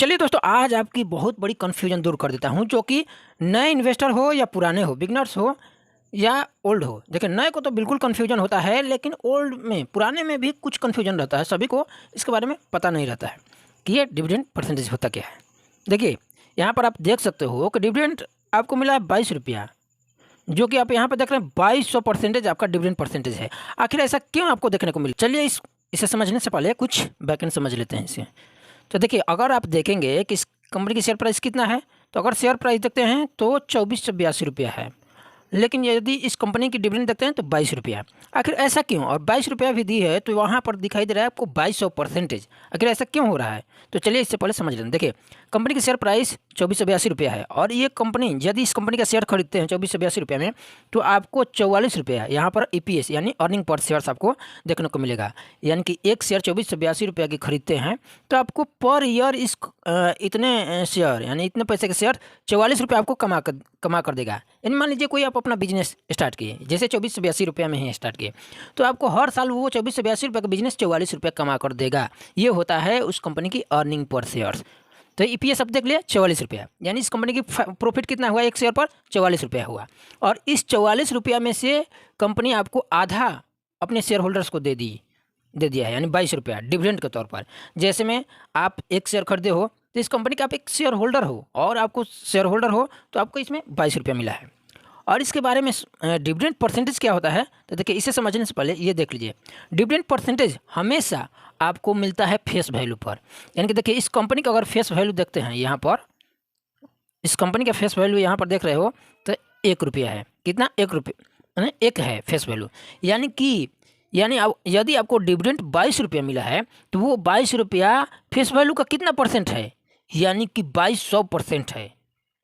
चलिए दोस्तों, आज आपकी बहुत बड़ी कन्फ्यूजन दूर कर देता हूं, जो कि नए इन्वेस्टर हो या पुराने हो, बिगनर्स हो या ओल्ड हो। देखिए, नए को तो बिल्कुल कन्फ्यूजन होता है, लेकिन ओल्ड में, पुराने में भी कुछ कन्फ्यूजन रहता है। सभी को इसके बारे में पता नहीं रहता है कि ये डिविडेंड परसेंटेज होता क्या है। देखिए, यहाँ पर आप देख सकते हो कि डिविडेंड आपको मिला है 22 रुपया, जो कि आप यहाँ पर देख रहे हैं 2200% आपका डिविडेंड परसेंटेज है। आखिर ऐसा क्यों आपको देखने को मिला? चलिए इसे समझने से पहले कुछ बैकएंड समझ लेते हैं इसे। तो देखिए, अगर आप देखेंगे कि इस कंपनी की शेयर प्राइस कितना है, तो अगर शेयर प्राइस देखते हैं तो 2482 रुपया है, लेकिन यदि इस कंपनी की डिविडेंड देखते हैं तो 22 रुपया। आखिर ऐसा क्यों? और 22 रुपया भी दी है तो वहाँ पर दिखाई दे रहा है आपको 2200%। आखिर ऐसा क्यों हो रहा है? तो चलिए इससे पहले समझ लें। देखिए, कंपनी की शेयर प्राइस 2482 रुपया है, और ये कंपनी, यदि इस कंपनी का शेयर खरीदते हैं 2482 रुपये में, तो आपको 44 रुपया यहाँ पर EPS यानी अर्निंग पर शेयर्स आपको देखने को मिलेगा। यानी कि एक शेयर 2482 रुपया की खरीदते हैं तो आपको पर ईयर इस इतने शेयर यानी इतने पैसे के शेयर 44 रुपये आपको कमा कर देगा। यानी मान लीजिए कोई आप अपना बिजनेस स्टार्ट किए, जैसे 2482 रुपया में ही स्टार्ट किए, तो आपको हर साल वो 2482 रुपये का बिजनेस 44 रुपये कमा कर देगा। ये होता है उस कंपनी की अर्निंग पर शेयर्स। तो EPS अब देख लिया 44 रुपया, यानी इस कंपनी की प्रॉफिट कितना हुआ? एक शेयर पर 44 रुपया हुआ, और इस 44 रुपया में से कंपनी आपको आधा अपने शेयर होल्डर्स को दे दिया है, यानी 22 रुपया डिविडेंड के तौर पर। जैसे में आप एक शेयर खरीदे हो, तो इस कंपनी का आप एक शेयर होल्डर हो, और आपको शेयर होल्डर हो तो आपको इसमें 22 रुपया मिला है। और इसके बारे में डिविडेंड परसेंटेज क्या होता है, तो देखिए, इसे समझने से पहले ये देख लीजिए। डिविडेंड परसेंटेज हमेशा आपको मिलता है फेस वैल्यू पर। यानी कि देखिए, इस कंपनी का अगर फेस वैल्यू देखते हैं यहाँ पर, इस कंपनी का फेस वैल्यू यहाँ पर देख रहे हो तो 1 रुपया है। कितना? 1 रुपया, एक है फेस वैल्यू। यानी यदि आपको डिविडेंड 22 रुपया मिला है, तो वो 22 रुपया फेस वैल्यू का कितना परसेंट है? यानी कि 2200% है।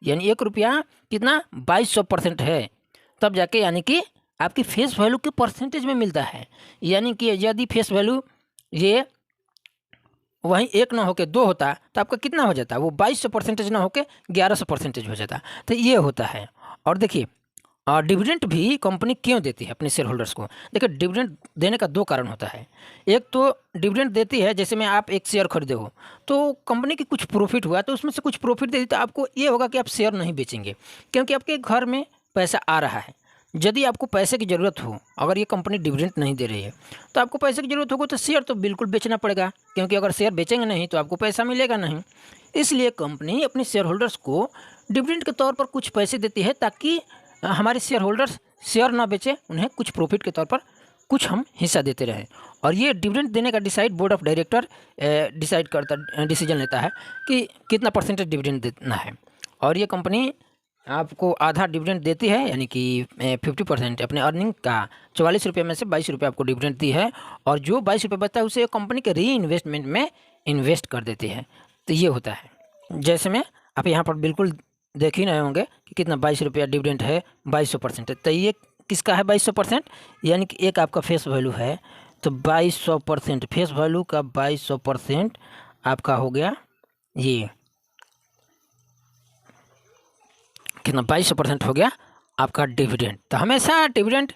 यानी 1 रुपया कितना? 2200% है, तब जाके यानी कि आपकी फेस वैल्यू के परसेंटेज में मिलता है। यानी कि यदि फेस वैल्यू ये वहीं 1 ना होकर 2 होता तो आपका कितना हो जाता? वो 2200% ना होकर 1100% हो जाता। तो ये होता है। और देखिए, डिविडेंड भी कंपनी क्यों देती है अपने शेयर होल्डर्स को? देखिए, डिविडेंड देने का 2 कारण होता है। एक तो डिविडेंड देती है, जैसे में आप एक शेयर खरीदे हो, तो कंपनी की कुछ प्रॉफिट हुआ तो उसमें से कुछ प्रॉफिट दे दी, तो आपको ये होगा कि आप शेयर नहीं बेचेंगे, क्योंकि आपके घर में पैसा आ रहा है। यदि आपको पैसे की ज़रूरत हो, अगर ये कंपनी डिविडेंड नहीं दे रही है, तो आपको पैसे की ज़रूरत होगी तो शेयर तो बिल्कुल बेचना पड़ेगा, क्योंकि अगर शेयर बेचेंगे नहीं तो आपको पैसा मिलेगा नहीं। इसलिए कंपनी अपने शेयर होल्डर्स को डिविडेंड के तौर पर कुछ पैसे देती है, ताकि हमारे शेयर होल्डर्स शेयर ना बेचें, उन्हें कुछ प्रॉफिट के तौर पर कुछ हम हिस्सा देते रहें। और ये डिविडेंड देने का बोर्ड ऑफ डायरेक्टर डिसीजन लेता है कि कितना परसेंटेज डिविडेंड देना है। और ये कंपनी आपको आधा डिविडेंड देती है, यानी कि 50% अपने अर्निंग का 44 रुपये में से 22 रुपये आपको डिविडेंड दी है, और जो 22 रुपये बचता है उसे कंपनी के री इन्वेस्टमेंट में इन्वेस्ट कर देती है। तो ये होता है। जैसे में आप यहाँ पर बिल्कुल देख ही रहे होंगे कि कितना 22 रुपया डिविडेंड है, 2200%। तो ये किसका है 2200%? यानी कि एक आपका फेस वैल्यू है, तो 2200% फेस वैल्यू का 2200% आपका हो गया ये कितना? 2200% हो गया आपका डिविडेंड। तो हमेशा डिविडेंड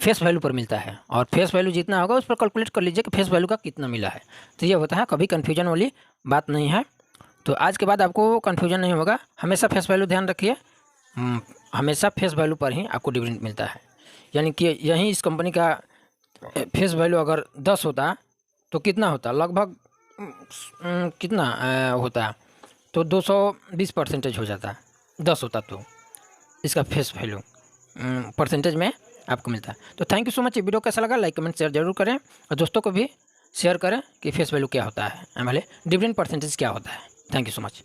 फेस वैल्यू पर मिलता है, और फेस वैल्यू जितना होगा उस पर कैलकुलेट कर लीजिए कि फेस वैल्यू का कितना मिला है। तो ये होता है, कभी कन्फ्यूजन वाली बात नहीं है। तो आज के बाद आपको कन्फ्यूजन नहीं होगा। हमेशा फेस वैल्यू ध्यान रखिए, हमेशा फेस वैल्यू पर ही आपको डिविडेंड मिलता है। यानी कि यहीं इस कंपनी का फेस वैल्यू अगर 10 होता तो कितना होता? लगभग कितना होता? तो 220% हो जाता। 10 होता तो इसका फेस वैल्यू परसेंटेज में आपको मिलता है। तो thank you so much. Video कैसा लगा लाइक कमेंट शेयर जरूर करें, और दोस्तों को भी शेयर करें कि फेस वैल्यू क्या होता है, हमारे डिविडेंड परसेंटेज क्या होता है। Thank you so much.